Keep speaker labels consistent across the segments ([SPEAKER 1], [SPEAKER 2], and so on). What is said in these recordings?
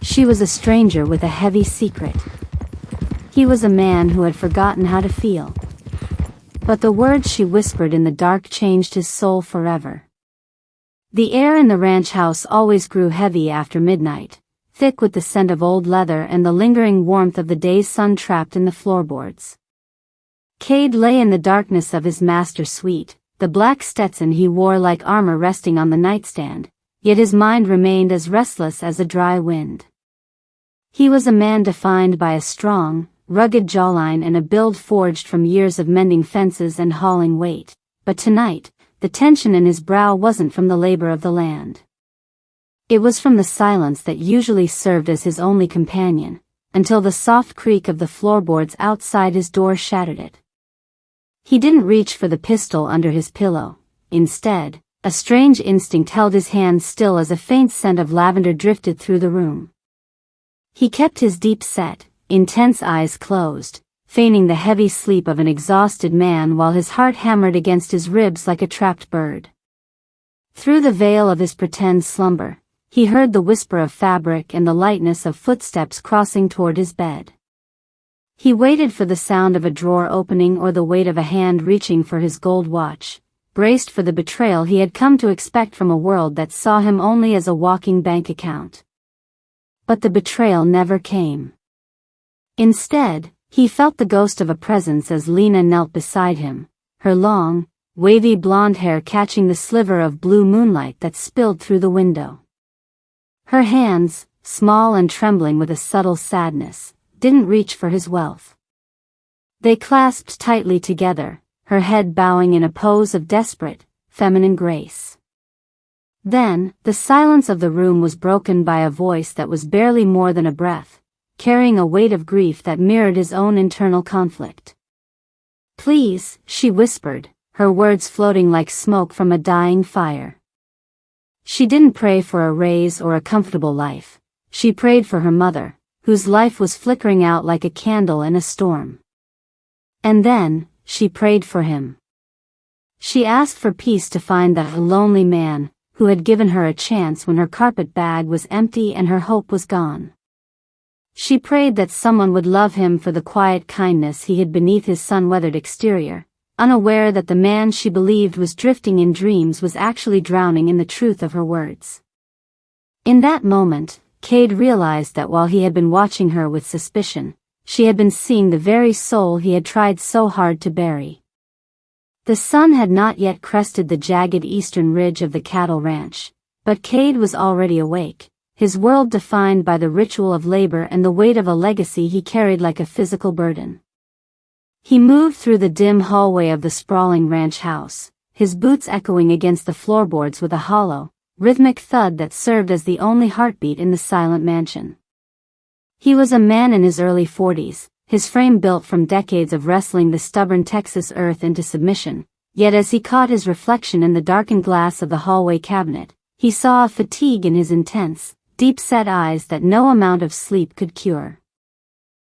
[SPEAKER 1] She was a stranger with a heavy secret. He was a man who had forgotten how to feel. But the words she whispered in the dark changed his soul forever. The air in the ranch house always grew heavy after midnight, thick with the scent of old leather and the lingering warmth of the day's sun trapped in the floorboards. Cade lay in the darkness of his master's suite, the black Stetson he wore like armor resting on the nightstand, yet his mind remained as restless as a dry wind. He was a man defined by a strong, rugged jawline and a build forged from years of mending fences and hauling weight, but tonight, the tension in his brow wasn't from the labor of the land. It was from the silence that usually served as his only companion, until the soft creak of the floorboards outside his door shattered it. He didn't reach for the pistol under his pillow. Instead, a strange instinct held his hand still as a faint scent of lavender drifted through the room. He kept his deep-set, intense eyes closed, feigning the heavy sleep of an exhausted man while his heart hammered against his ribs like a trapped bird. Through the veil of his pretend slumber, he heard the whisper of fabric and the lightness of footsteps crossing toward his bed. He waited for the sound of a drawer opening or the weight of a hand reaching for his gold watch, braced for the betrayal he had come to expect from a world that saw him only as a walking bank account. But the betrayal never came. Instead, he felt the ghost of a presence as Lena knelt beside him, her long, wavy blonde hair catching the sliver of blue moonlight that spilled through the window. Her hands, small and trembling with a subtle sadness, didn't reach for his wealth. They clasped tightly together, her head bowing in a pose of desperate, feminine grace. Then, the silence of the room was broken by a voice that was barely more than a breath, carrying a weight of grief that mirrored his own internal conflict. "Please," she whispered, her words floating like smoke from a dying fire. She didn't pray for a raise or a comfortable life. She prayed for her mother, whose life was flickering out like a candle in a storm. And then, she prayed for him. She asked for peace to find that lonely man, who had given her a chance when her carpet bag was empty and her hope was gone. She prayed that someone would love him for the quiet kindness he hid beneath his sun-weathered exterior, unaware that the man she believed was drifting in dreams was actually drowning in the truth of her words. In that moment, Cade realized that while he had been watching her with suspicion, she had been seeing the very soul he had tried so hard to bury. The sun had not yet crested the jagged eastern ridge of the cattle ranch, but Cade was already awake, his world defined by the ritual of labor and the weight of a legacy he carried like a physical burden. He moved through the dim hallway of the sprawling ranch house, his boots echoing against the floorboards with a hollow, rhythmic thud that served as the only heartbeat in the silent mansion. He was a man in his early 40s, his frame built from decades of wrestling the stubborn Texas earth into submission, yet as he caught his reflection in the darkened glass of the hallway cabinet, he saw a fatigue in his intense, deep-set eyes that no amount of sleep could cure.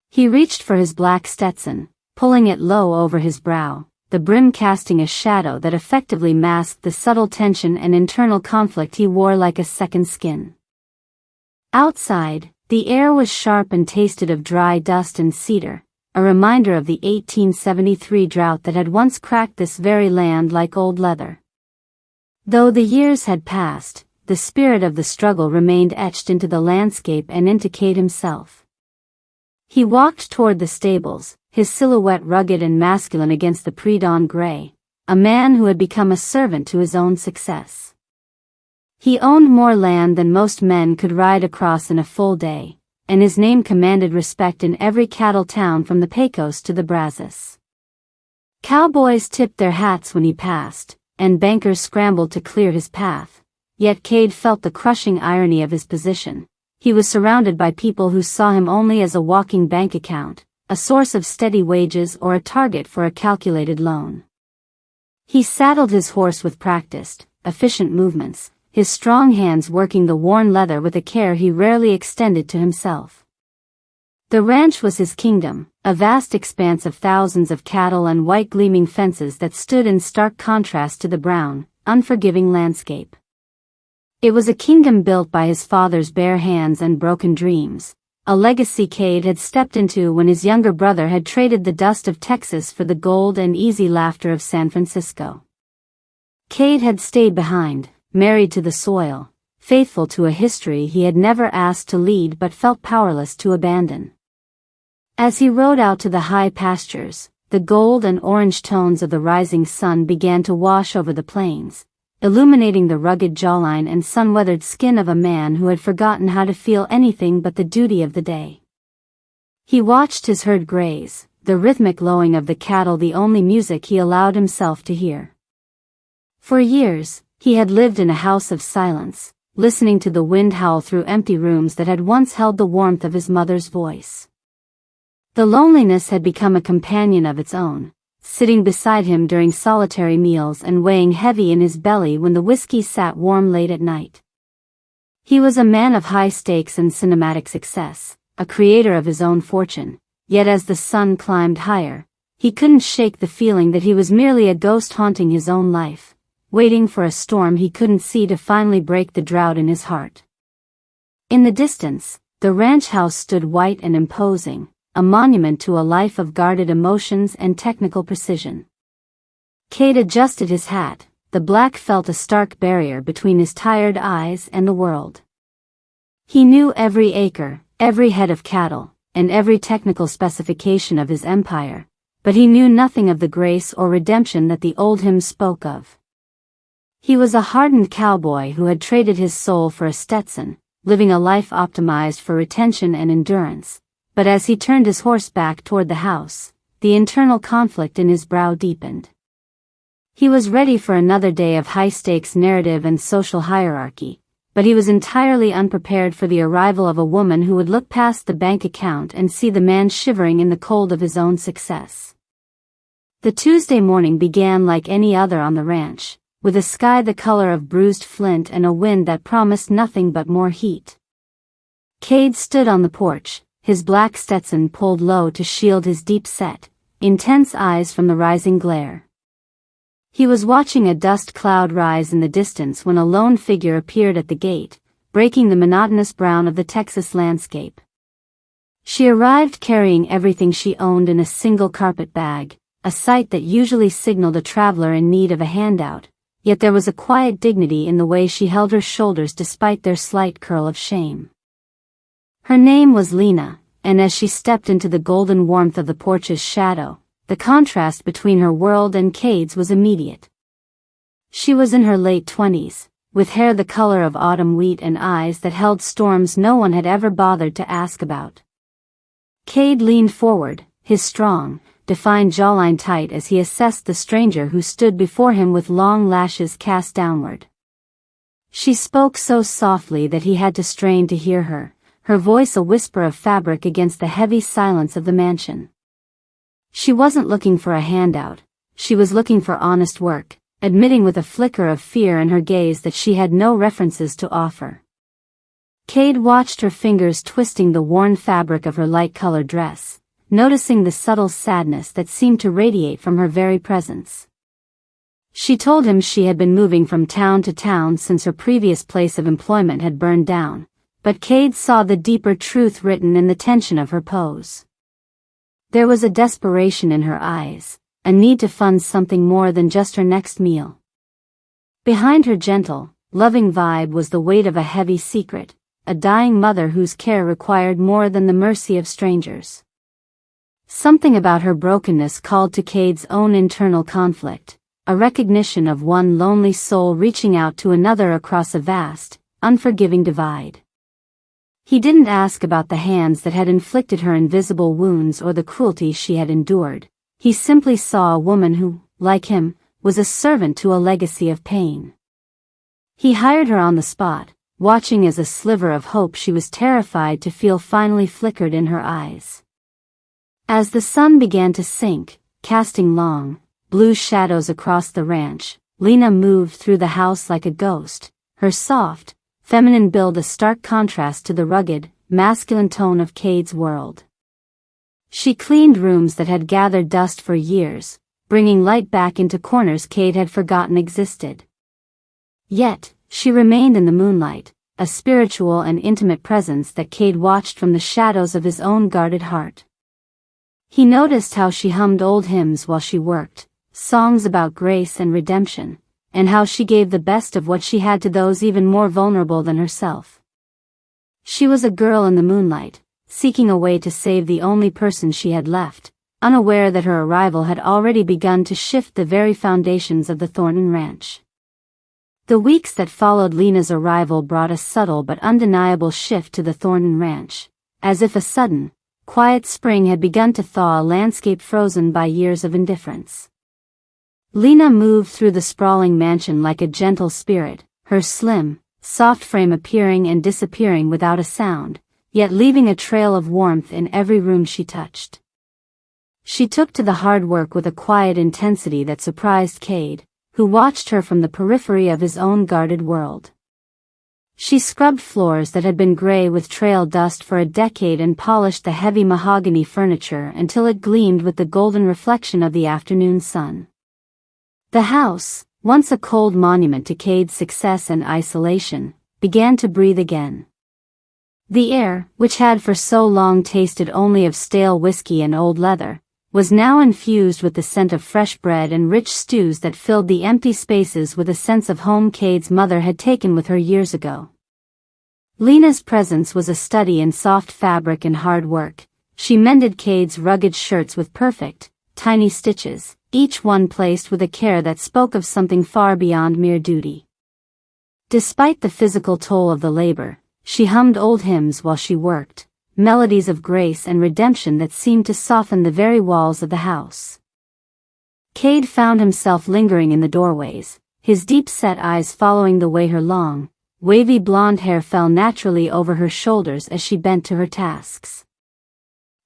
[SPEAKER 1] He reached for his black Stetson, pulling it low over his brow, the brim casting a shadow that effectively masked the subtle tension and internal conflict he wore like a second skin. Outside, the air was sharp and tasted of dry dust and cedar, a reminder of the 1873 drought that had once cracked this very land like old leather. Though the years had passed, the spirit of the struggle remained etched into the landscape and into Cade himself. He walked toward the stables, his silhouette rugged and masculine against the pre-dawn gray, a man who had become a servant to his own success. He owned more land than most men could ride across in a full day, and his name commanded respect in every cattle town from the Pecos to the Brazos. Cowboys tipped their hats when he passed, and bankers scrambled to clear his path, yet Cade felt the crushing irony of his position. He was surrounded by people who saw him only as a walking bank account, a source of steady wages or a target for a calculated loan. He saddled his horse with practiced, efficient movements, his strong hands working the worn leather with a care he rarely extended to himself. The ranch was his kingdom, a vast expanse of thousands of cattle and white gleaming fences that stood in stark contrast to the brown, unforgiving landscape. It was a kingdom built by his father's bare hands and broken dreams, a legacy Cade had stepped into when his younger brother had traded the dust of Texas for the gold and easy laughter of San Francisco. Cade had stayed behind, married to the soil, faithful to a history he had never asked to lead but felt powerless to abandon. As he rode out to the high pastures, the gold and orange tones of the rising sun began to wash over the plains, illuminating the rugged jawline and sun-weathered skin of a man who had forgotten how to feel anything but the duty of the day. He watched his herd graze, the rhythmic lowing of the cattle the only music he allowed himself to hear. For years, he had lived in a house of silence, listening to the wind howl through empty rooms that had once held the warmth of his mother's voice. The loneliness had become a companion of its own, sitting beside him during solitary meals and weighing heavy in his belly when the whiskey sat warm late at night. He was a man of high stakes and cinematic success, a creator of his own fortune, yet as the sun climbed higher, he couldn't shake the feeling that he was merely a ghost haunting his own life, waiting for a storm he couldn't see to finally break the drought in his heart. In the distance, the ranch house stood white and imposing, a monument to a life of guarded emotions and technical precision. Cade adjusted his hat, the black felt a stark barrier between his tired eyes and the world. He knew every acre, every head of cattle, and every technical specification of his empire, but he knew nothing of the grace or redemption that the old hymns spoke of. He was a hardened cowboy who had traded his soul for a Stetson, living a life optimized for retention and endurance. But as he turned his horse back toward the house, the internal conflict in his brow deepened. He was ready for another day of high-stakes narrative and social hierarchy, but he was entirely unprepared for the arrival of a woman who would look past the bank account and see the man shivering in the cold of his own success. The Tuesday morning began like any other on the ranch, with a sky the color of bruised flint and a wind that promised nothing but more heat. Cade stood on the porch, his black Stetson pulled low to shield his deep-set, intense eyes from the rising glare. He was watching a dust cloud rise in the distance when a lone figure appeared at the gate, breaking the monotonous brown of the Texas landscape. She arrived carrying everything she owned in a single carpet bag, a sight that usually signaled a traveler in need of a handout, yet there was a quiet dignity in the way she held her shoulders despite their slight curl of shame. Her name was Lena, and as she stepped into the golden warmth of the porch's shadow, the contrast between her world and Cade's was immediate. She was in her late 20s, with hair the color of autumn wheat and eyes that held storms no one had ever bothered to ask about. Cade leaned forward, his strong, defined jawline tight as he assessed the stranger who stood before him with long lashes cast downward. She spoke so softly that he had to strain to hear her, her voice a whisper of fabric against the heavy silence of the mansion. She wasn't looking for a handout, she was looking for honest work, admitting with a flicker of fear in her gaze that she had no references to offer. Cade watched her fingers twisting the worn fabric of her light-colored dress, noticing the subtle sadness that seemed to radiate from her very presence. She told him she had been moving from town to town since her previous place of employment had burned down, but Cade saw the deeper truth written in the tension of her pose. There was a desperation in her eyes, a need to fund something more than just her next meal. Behind her gentle, loving vibe was the weight of a heavy secret, a dying mother whose care required more than the mercy of strangers. Something about her brokenness called to Cade's own internal conflict, a recognition of one lonely soul reaching out to another across a vast, unforgiving divide. He didn't ask about the hands that had inflicted her invisible wounds or the cruelty she had endured. He simply saw a woman who, like him, was a servant to a legacy of pain. He hired her on the spot, watching as a sliver of hope she was terrified to feel finally flickered in her eyes. As the sun began to sink, casting long, blue shadows across the ranch, Lena moved through the house like a ghost, her soft, feminine build a stark contrast to the rugged, masculine tone of Cade's world. She cleaned rooms that had gathered dust for years, bringing light back into corners Cade had forgotten existed. Yet, she remained in the moonlight, a spiritual and intimate presence that Cade watched from the shadows of his own guarded heart. He noticed how she hummed old hymns while she worked, songs about grace and redemption, and how she gave the best of what she had to those even more vulnerable than herself. She was a girl in the moonlight, seeking a way to save the only person she had left, unaware that her arrival had already begun to shift the very foundations of the Thornton Ranch. The weeks that followed Lena's arrival brought a subtle but undeniable shift to the Thornton Ranch, as if a sudden, quiet spring had begun to thaw a landscape frozen by years of indifference. Lena moved through the sprawling mansion like a gentle spirit, her slim, soft frame appearing and disappearing without a sound, yet leaving a trail of warmth in every room she touched. She took to the hard work with a quiet intensity that surprised Cade, who watched her from the periphery of his own guarded world. She scrubbed floors that had been gray with trail dust for a decade and polished the heavy mahogany furniture until it gleamed with the golden reflection of the afternoon sun. The house, once a cold monument to Cade's success and isolation, began to breathe again. The air, which had for so long tasted only of stale whiskey and old leather, was now infused with the scent of fresh bread and rich stews that filled the empty spaces with a sense of home Cade's mother had taken with her years ago. Lena's presence was a study in soft fabric and hard work. She mended Cade's rugged shirts with perfect, tiny stitches, each one placed with a care that spoke of something far beyond mere duty. Despite the physical toll of the labor, she hummed old hymns while she worked, melodies of grace and redemption that seemed to soften the very walls of the house. Cade found himself lingering in the doorways, his deep-set eyes following the way her long, wavy blonde hair fell naturally over her shoulders as she bent to her tasks.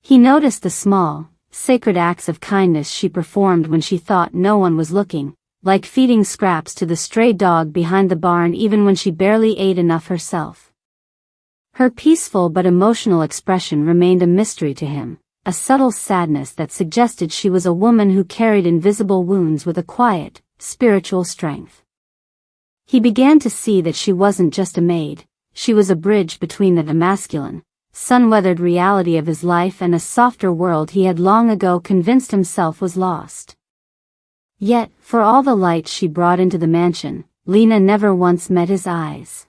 [SPEAKER 1] He noticed the small, sacred acts of kindness she performed when she thought no one was looking, like feeding scraps to the stray dog behind the barn even when she barely ate enough herself. Her peaceful but emotional expression remained a mystery to him, a subtle sadness that suggested she was a woman who carried invisible wounds with a quiet, spiritual strength. He began to see that she wasn't just a maid, she was a bridge between the masculine, sun-weathered reality of his life and a softer world he had long ago convinced himself was lost. Yet, for all the light she brought into the mansion, Lena never once met his eyes.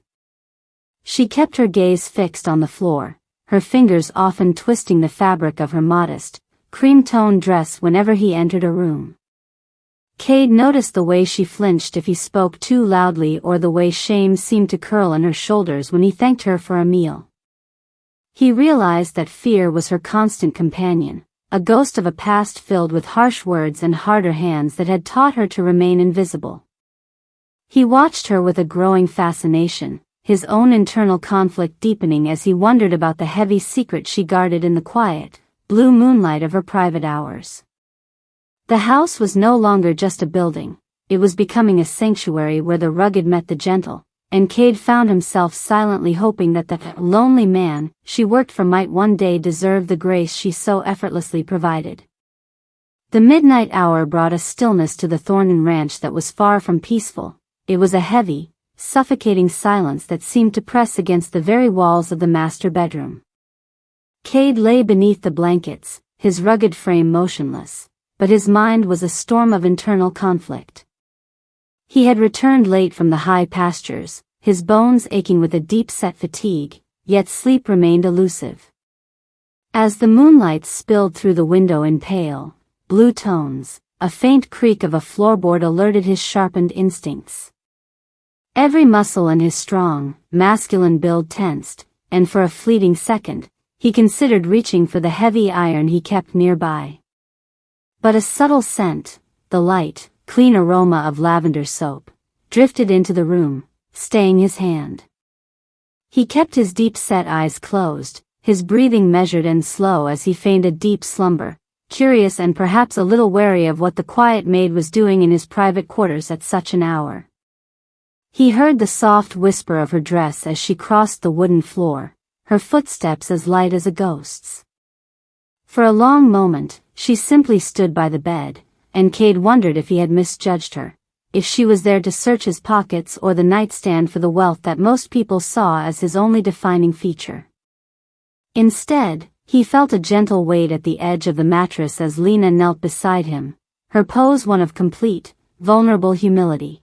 [SPEAKER 1] She kept her gaze fixed on the floor, her fingers often twisting the fabric of her modest, cream-toned dress whenever he entered a room. Cade noticed the way she flinched if he spoke too loudly or the way shame seemed to curl in her shoulders when he thanked her for a meal. He realized that fear was her constant companion, a ghost of a past filled with harsh words and harder hands that had taught her to remain invisible. He watched her with a growing fascination, his own internal conflict deepening as he wondered about the heavy secret she guarded in the quiet, blue moonlight of her private hours. The house was no longer just a building, it was becoming a sanctuary where the rugged met the gentle, and Cade found himself silently hoping that the lonely man she worked for might one day deserve the grace she so effortlessly provided. The midnight hour brought a stillness to the Thornton Ranch that was far from peaceful. It was a heavy, suffocating silence that seemed to press against the very walls of the master bedroom. Cade lay beneath the blankets, his rugged frame motionless, but his mind was a storm of internal conflict. He had returned late from the high pastures, his bones aching with a deep-set fatigue, yet sleep remained elusive. As the moonlight spilled through the window in pale, blue tones, a faint creak of a floorboard alerted his sharpened instincts. Every muscle in his strong, masculine build tensed, and for a fleeting second, he considered reaching for the heavy iron he kept nearby. But a subtle scent, the light, clean aroma of lavender soap, drifted into the room, staying his hand. He kept his deep-set eyes closed, his breathing measured and slow as he feigned a deep slumber, curious and perhaps a little wary of what the quiet maid was doing in his private quarters at such an hour. He heard the soft whisper of her dress as she crossed the wooden floor, her footsteps as light as a ghost's. For a long moment, she simply stood by the bed, and Cade wondered if he had misjudged her, if she was there to search his pockets or the nightstand for the wealth that most people saw as his only defining feature. Instead, he felt a gentle weight at the edge of the mattress as Lena knelt beside him, her pose one of complete, vulnerable humility.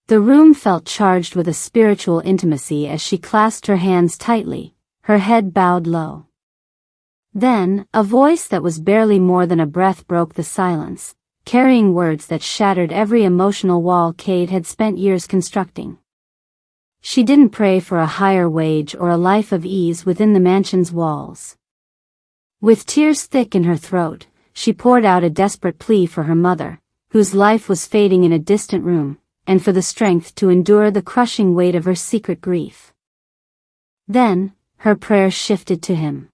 [SPEAKER 1] The room felt charged with a spiritual intimacy as she clasped her hands tightly, her head bowed low. Then, a voice that was barely more than a breath broke the silence, carrying words that shattered every emotional wall Cade had spent years constructing. She didn't pray for a higher wage or a life of ease within the mansion's walls. With tears thick in her throat, she poured out a desperate plea for her mother, whose life was fading in a distant room, and for the strength to endure the crushing weight of her secret grief. Then, her prayer shifted to him.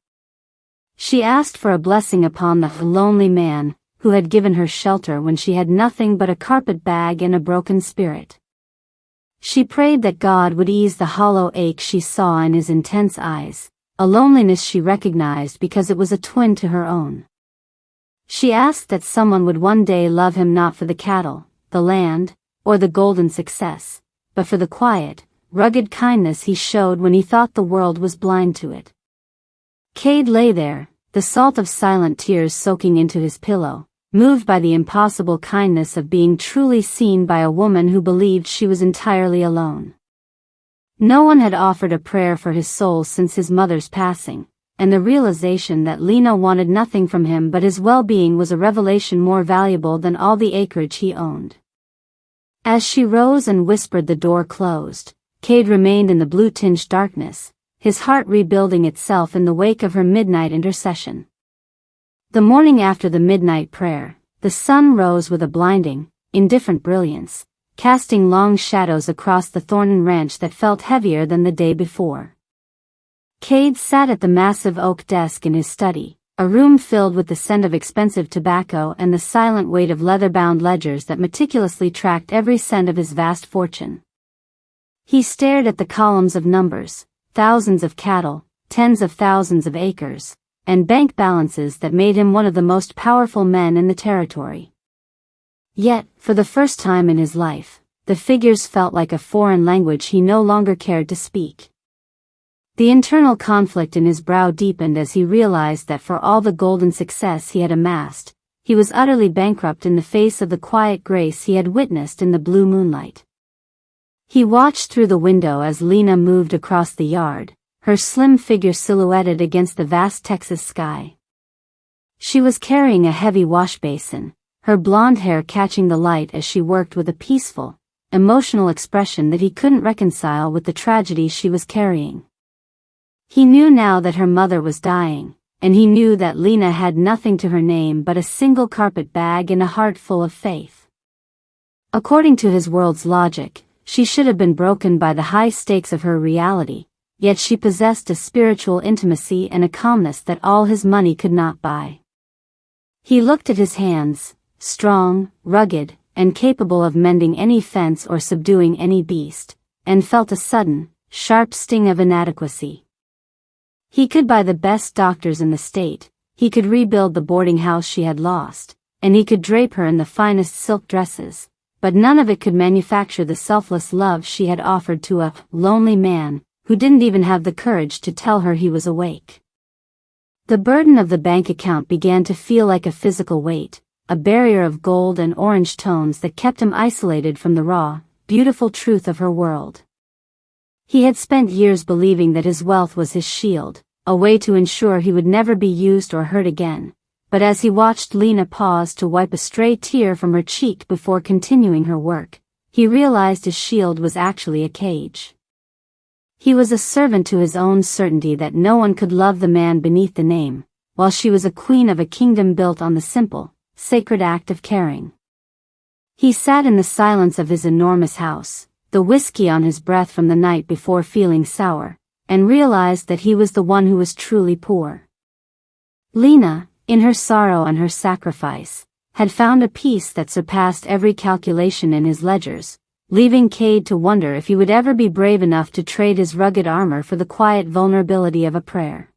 [SPEAKER 1] She asked for a blessing upon the lonely man, who had given her shelter when she had nothing but a carpet bag and a broken spirit. She prayed that God would ease the hollow ache she saw in his intense eyes, a loneliness she recognized because it was a twin to her own. She asked that someone would one day love him not for the cattle, the land, or the golden success, but for the quiet, rugged kindness he showed when he thought the world was blind to it. Cade lay there, the salt of silent tears soaking into his pillow, moved by the impossible kindness of being truly seen by a woman who believed she was entirely alone. No one had offered a prayer for his soul since his mother's passing, and the realization that Lena wanted nothing from him but his well-being was a revelation more valuable than all the acreage he owned. As she rose and whispered the door closed, Cade remained in the blue-tinged darkness, his heart rebuilding itself in the wake of her midnight intercession. The morning after the midnight prayer, the sun rose with a blinding, indifferent brilliance, casting long shadows across the Thornton ranch that felt heavier than the day before. Cade sat at the massive oak desk in his study, a room filled with the scent of expensive tobacco and the silent weight of leather-bound ledgers that meticulously tracked every cent of his vast fortune. He stared at the columns of numbers, thousands of cattle, tens of thousands of acres, and bank balances that made him one of the most powerful men in the territory. Yet, for the first time in his life, the figures felt like a foreign language he no longer cared to speak. The internal conflict in his brow deepened as he realized that for all the golden success he had amassed, he was utterly bankrupt in the face of the quiet grace he had witnessed in the blue moonlight. He watched through the window as Lena moved across the yard, her slim figure silhouetted against the vast Texas sky. She was carrying a heavy wash basin, her blonde hair catching the light as she worked with a peaceful, emotional expression that he couldn't reconcile with the tragedy she was carrying. He knew now that her mother was dying, and he knew that Lena had nothing to her name but a single carpet bag and a heart full of faith. According to his world's logic, she should have been broken by the high stakes of her reality, yet she possessed a spiritual intimacy and a calmness that all his money could not buy. He looked at his hands, strong, rugged, and capable of mending any fence or subduing any beast, and felt a sudden, sharp sting of inadequacy. He could buy the best doctors in the state, he could rebuild the boarding house she had lost, and he could drape her in the finest silk dresses, but none of it could manufacture the selfless love she had offered to a lonely man who didn't even have the courage to tell her he was awake. The burden of the bank account began to feel like a physical weight, a barrier of gold and orange tones that kept him isolated from the raw, beautiful truth of her world. He had spent years believing that his wealth was his shield, a way to ensure he would never be used or hurt again, but as he watched Lena pause to wipe a stray tear from her cheek before continuing her work, he realized his shield was actually a cage. He was a servant to his own certainty that no one could love the man beneath the name, while she was a queen of a kingdom built on the simple, sacred act of caring. He sat in the silence of his enormous house, the whiskey on his breath from the night before feeling sour, and realized that he was the one who was truly poor. Lena, in her sorrow and her sacrifice, had found a peace that surpassed every calculation in his ledgers, leaving Cade to wonder if he would ever be brave enough to trade his rugged armor for the quiet vulnerability of a prayer.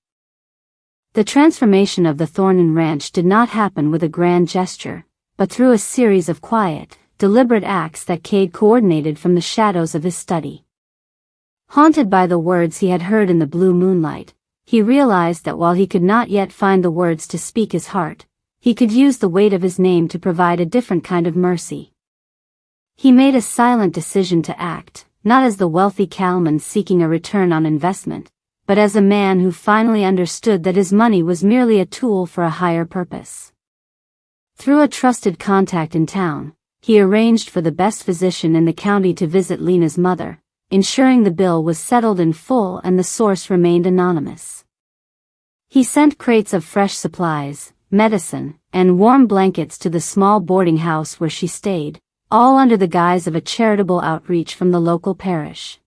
[SPEAKER 1] The transformation of the Thornton Ranch did not happen with a grand gesture, but through a series of quiet, deliberate acts that Cade coordinated from the shadows of his study. Haunted by the words he had heard in the blue moonlight, he realized that while he could not yet find the words to speak his heart, he could use the weight of his name to provide a different kind of mercy. He made a silent decision to act, not as the wealthy cattleman seeking a return on investment, but as a man who finally understood that his money was merely a tool for a higher purpose. Through a trusted contact in town, he arranged for the best physician in the county to visit Lena's mother, ensuring the bill was settled in full and the source remained anonymous. He sent crates of fresh supplies, medicine, and warm blankets to the small boarding house where she stayed, all under the guise of a charitable outreach from the local parish.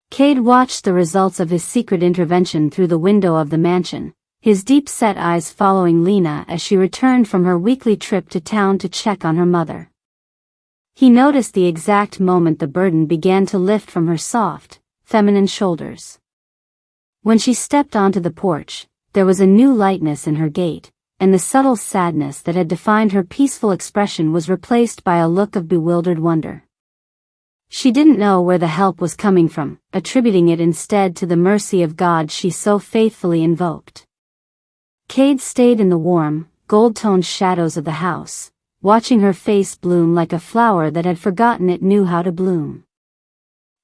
[SPEAKER 1] Cade watched the results of his secret intervention through the window of the mansion, his deep-set eyes following Lena as she returned from her weekly trip to town to check on her mother. He noticed the exact moment the burden began to lift from her soft, feminine shoulders. When she stepped onto the porch, there was a new lightness in her gait, and the subtle sadness that had defined her peaceful expression was replaced by a look of bewildered wonder. She didn't know where the help was coming from, attributing it instead to the mercy of God she so faithfully invoked. Cade stayed in the warm, gold-toned shadows of the house, watching her face bloom like a flower that had forgotten it knew how to bloom.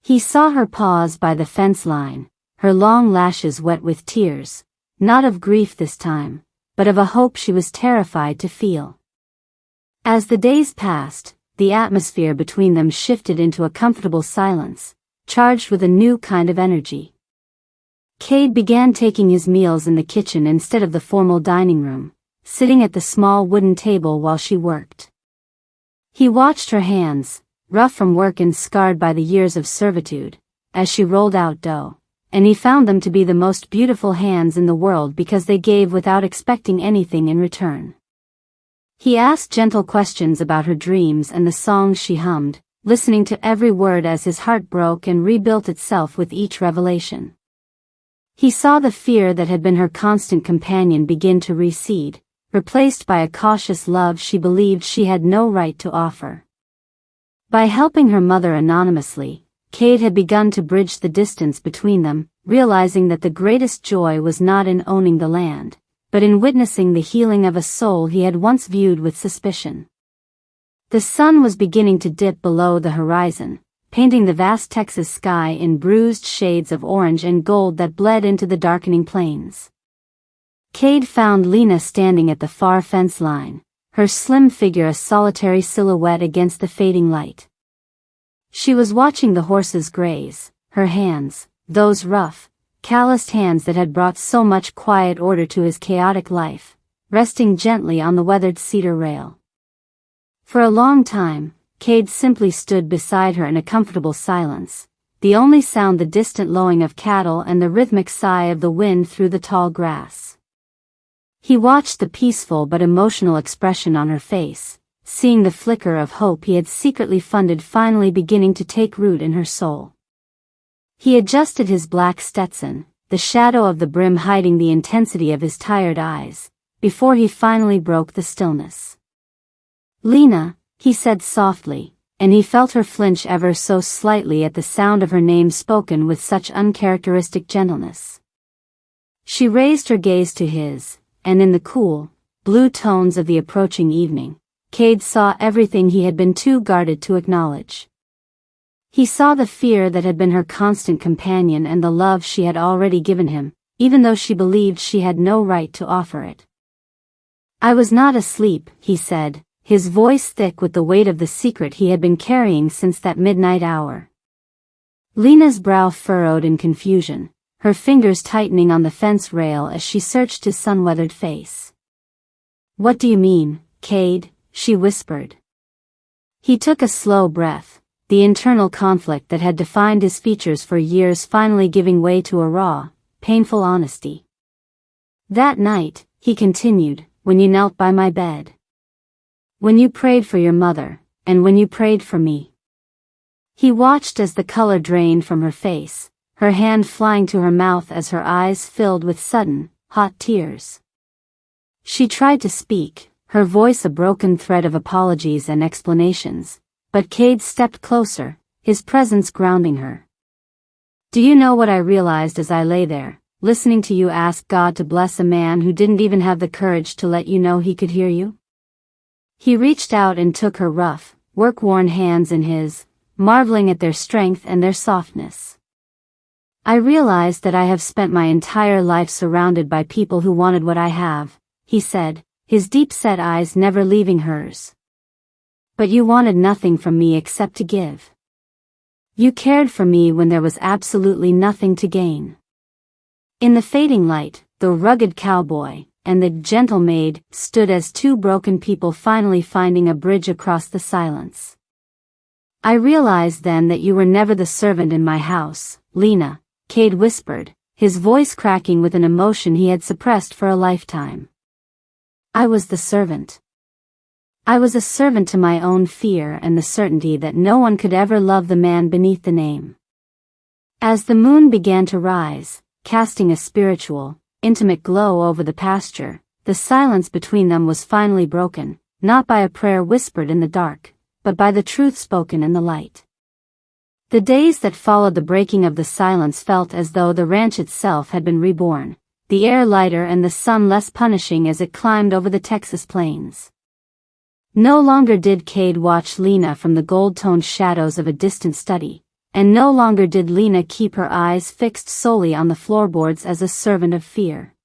[SPEAKER 1] He saw her pause by the fence line, her long lashes wet with tears, not of grief this time, but of a hope she was terrified to feel. As the days passed, the atmosphere between them shifted into a comfortable silence, charged with a new kind of energy. Cade began taking his meals in the kitchen instead of the formal dining room, sitting at the small wooden table while she worked. He watched her hands, rough from work and scarred by the years of servitude, as she rolled out dough, and he found them to be the most beautiful hands in the world because they gave without expecting anything in return. He asked gentle questions about her dreams and the songs she hummed, listening to every word as his heart broke and rebuilt itself with each revelation. He saw the fear that had been her constant companion begin to recede, replaced by a cautious love she believed she had no right to offer. By helping her mother anonymously, Cade had begun to bridge the distance between them, realizing that the greatest joy was not in owning the land, but in witnessing the healing of a soul he had once viewed with suspicion. The sun was beginning to dip below the horizon, painting the vast Texas sky in bruised shades of orange and gold that bled into the darkening plains. Cade found Lena standing at the far fence line, her slim figure a solitary silhouette against the fading light. She was watching the horses graze, her hands, those rough, calloused hands that had brought so much quiet order to his chaotic life, resting gently on the weathered cedar rail. For a long time, Cade simply stood beside her in a comfortable silence, the only sound the distant lowing of cattle and the rhythmic sigh of the wind through the tall grass. He watched the peaceful but emotional expression on her face, seeing the flicker of hope he had secretly funded finally beginning to take root in her soul. He adjusted his black Stetson, the shadow of the brim hiding the intensity of his tired eyes, before he finally broke the stillness. "Lena," he said softly, and he felt her flinch ever so slightly at the sound of her name spoken with such uncharacteristic gentleness. She raised her gaze to his, and in the cool, blue tones of the approaching evening, Cade saw everything he had been too guarded to acknowledge. He saw the fear that had been her constant companion and the love she had already given him, even though she believed she had no right to offer it. "I was not asleep," he said, his voice thick with the weight of the secret he had been carrying since that midnight hour. Lena's brow furrowed in confusion, her fingers tightening on the fence rail as she searched his sun-weathered face. "What do you mean, Cade?" she whispered. He took a slow breath, the internal conflict that had defined his features for years finally giving way to a raw, painful honesty. "That night," he continued, "when you knelt by my bed. When you prayed for your mother, and when you prayed for me." He watched as the color drained from her face, her hand flying to her mouth as her eyes filled with sudden, hot tears. She tried to speak, her voice a broken thread of apologies and explanations, but Cade stepped closer, his presence grounding her. "Do you know what I realized as I lay there, listening to you ask God to bless a man who didn't even have the courage to let you know he could hear you?" He reached out and took her rough, work-worn hands in his, marveling at their strength and their softness. "I realized that I have spent my entire life surrounded by people who wanted what I have," he said, his deep-set eyes never leaving hers. "But you wanted nothing from me except to give. You cared for me when there was absolutely nothing to gain." In the fading light, the rugged cowboy and the gentle maid stood as two broken people finally finding a bridge across the silence. "I realized then that you were never the servant in my house, Lena," Cade whispered, his voice cracking with an emotion he had suppressed for a lifetime. "I was the servant. I was a servant to my own fear and the certainty that no one could ever love the man beneath the name." As the moon began to rise, casting a spiritual, intimate glow over the pasture, the silence between them was finally broken, not by a prayer whispered in the dark, but by the truth spoken in the light. The days that followed the breaking of the silence felt as though the ranch itself had been reborn, the air lighter and the sun less punishing as it climbed over the Texas plains. No longer did Cade watch Lena from the gold-toned shadows of a distant study, and no longer did Lena keep her eyes fixed solely on the floorboards as a servant of fear.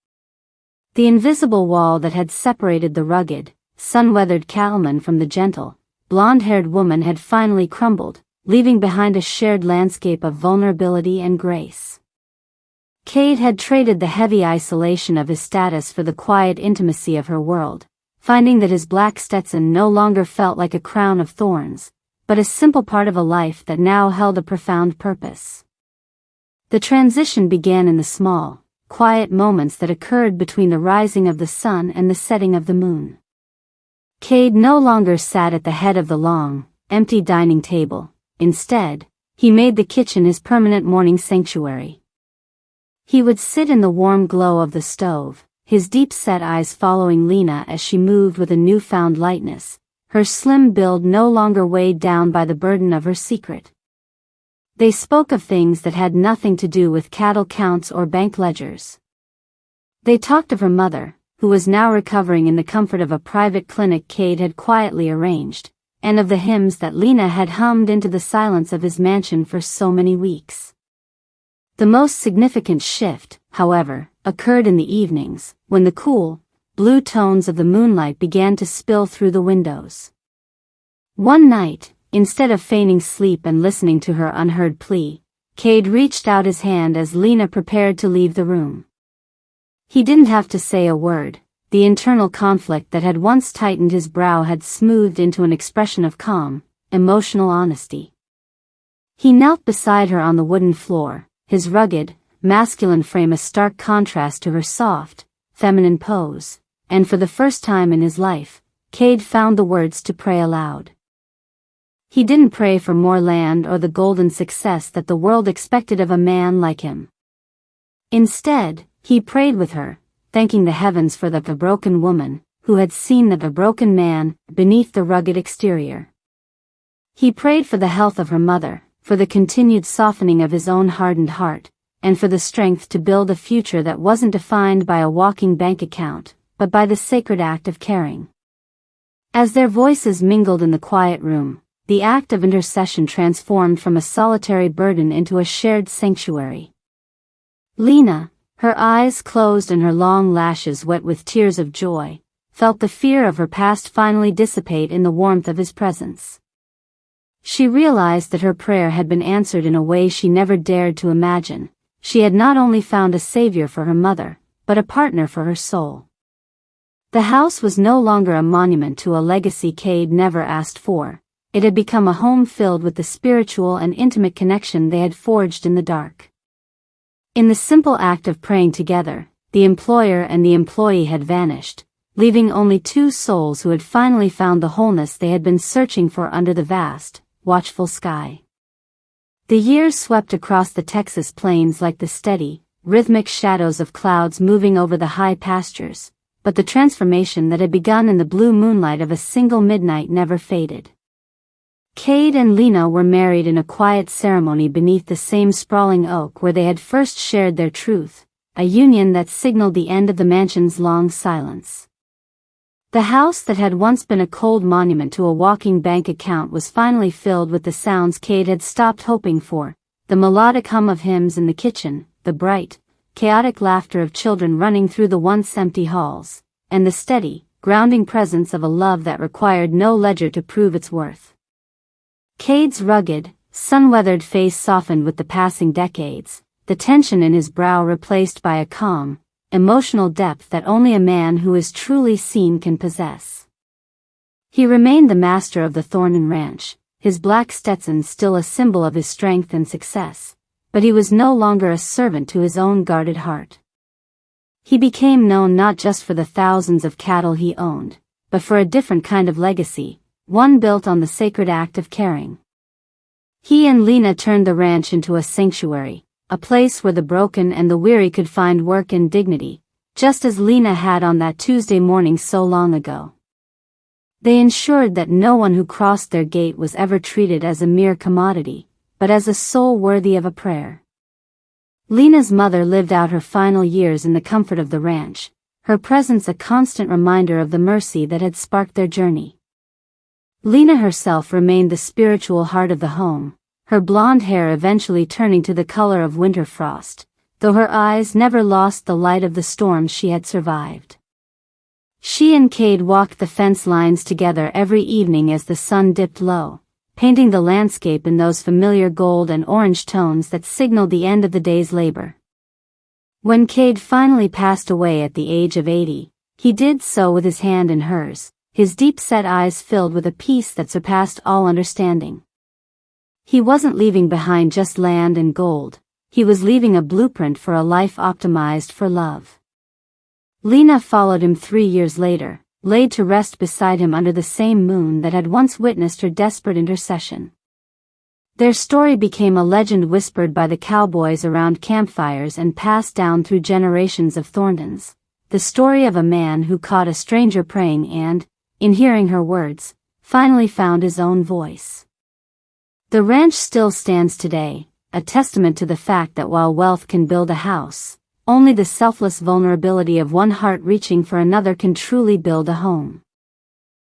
[SPEAKER 1] The invisible wall that had separated the rugged, sun-weathered cattleman from the gentle, blonde-haired woman had finally crumbled, leaving behind a shared landscape of vulnerability and grace. Cade had traded the heavy isolation of his status for the quiet intimacy of her world, finding that his black Stetson no longer felt like a crown of thorns, but a simple part of a life that now held a profound purpose. The transition began in the small, quiet moments that occurred between the rising of the sun and the setting of the moon. Cade no longer sat at the head of the long, empty dining table. Instead, he made the kitchen his permanent morning sanctuary. He would sit in the warm glow of the stove, his deep-set eyes following Lena as she moved with a newfound lightness, her slim build no longer weighed down by the burden of her secret. They spoke of things that had nothing to do with cattle counts or bank ledgers. They talked of her mother, who was now recovering in the comfort of a private clinic Cade had quietly arranged, and of the hymns that Lena had hummed into the silence of his mansion for so many weeks. The most significant shift, however, occurred in the evenings, when the cool, blue tones of the moonlight began to spill through the windows. One night, instead of feigning sleep and listening to her unheard plea, Cade reached out his hand as Lena prepared to leave the room. He didn't have to say a word. The internal conflict that had once tightened his brow had smoothed into an expression of calm, emotional honesty. He knelt beside her on the wooden floor, his rugged, masculine frame a stark contrast to her soft, feminine pose, and for the first time in his life, Cade found the words to pray aloud. He didn't pray for more land or the golden success that the world expected of a man like him. Instead, he prayed with her, thanking the heavens for the broken woman, who had seen the broken man beneath the rugged exterior. He prayed for the health of her mother, for the continued softening of his own hardened heart, and for the strength to build a future that wasn't defined by a walking bank account, but by the sacred act of caring. As their voices mingled in the quiet room, the act of intercession transformed from a solitary burden into a shared sanctuary. Lena, her eyes closed and her long lashes wet with tears of joy, felt the fear of her past finally dissipate in the warmth of his presence. She realized that her prayer had been answered in a way she never dared to imagine. She had not only found a savior for her mother, but a partner for her soul. The house was no longer a monument to a legacy Cade never asked for. It had become a home filled with the spiritual and intimate connection they had forged in the dark. In the simple act of praying together, the employer and the employee had vanished, leaving only two souls who had finally found the wholeness they had been searching for under the vast, watchful sky. The years swept across the Texas plains like the steady, rhythmic shadows of clouds moving over the high pastures, but the transformation that had begun in the blue moonlight of a single midnight never faded. Cade and Lena were married in a quiet ceremony beneath the same sprawling oak where they had first shared their truth, a union that signaled the end of the mansion's long silence. The house that had once been a cold monument to a walking bank account was finally filled with the sounds Cade had stopped hoping for, the melodic hum of hymns in the kitchen, the bright, chaotic laughter of children running through the once empty halls, and the steady, grounding presence of a love that required no ledger to prove its worth. Cade's rugged, sun-weathered face softened with the passing decades, the tension in his brow replaced by a calm, emotional depth that only a man who is truly seen can possess. He remained the master of the Thornton Ranch, his black Stetson still a symbol of his strength and success, but he was no longer a servant to his own guarded heart. He became known not just for the thousands of cattle he owned, but for a different kind of legacy, one built on the sacred act of caring. He and Lena turned the ranch into a sanctuary, a place where the broken and the weary could find work and dignity, just as Lena had on that Tuesday morning so long ago. They ensured that no one who crossed their gate was ever treated as a mere commodity, but as a soul worthy of a prayer. Lena's mother lived out her final years in the comfort of the ranch, her presence a constant reminder of the mercy that had sparked their journey. Lena herself remained the spiritual heart of the home, her blonde hair eventually turning to the color of winter frost, though her eyes never lost the light of the storms she had survived. She and Cade walked the fence lines together every evening as the sun dipped low, painting the landscape in those familiar gold and orange tones that signaled the end of the day's labor. When Cade finally passed away at the age of 80, he did so with his hand in hers, his deep-set eyes filled with a peace that surpassed all understanding. He wasn't leaving behind just land and gold, he was leaving a blueprint for a life optimized for love. Lena followed him 3 years later, laid to rest beside him under the same moon that had once witnessed her desperate intercession. Their story became a legend whispered by the cowboys around campfires and passed down through generations of Thorntons, the story of a man who caught a stranger praying and, in hearing her words, finally found his own voice. The ranch still stands today, a testament to the fact that while wealth can build a house, only the selfless vulnerability of one heart reaching for another can truly build a home.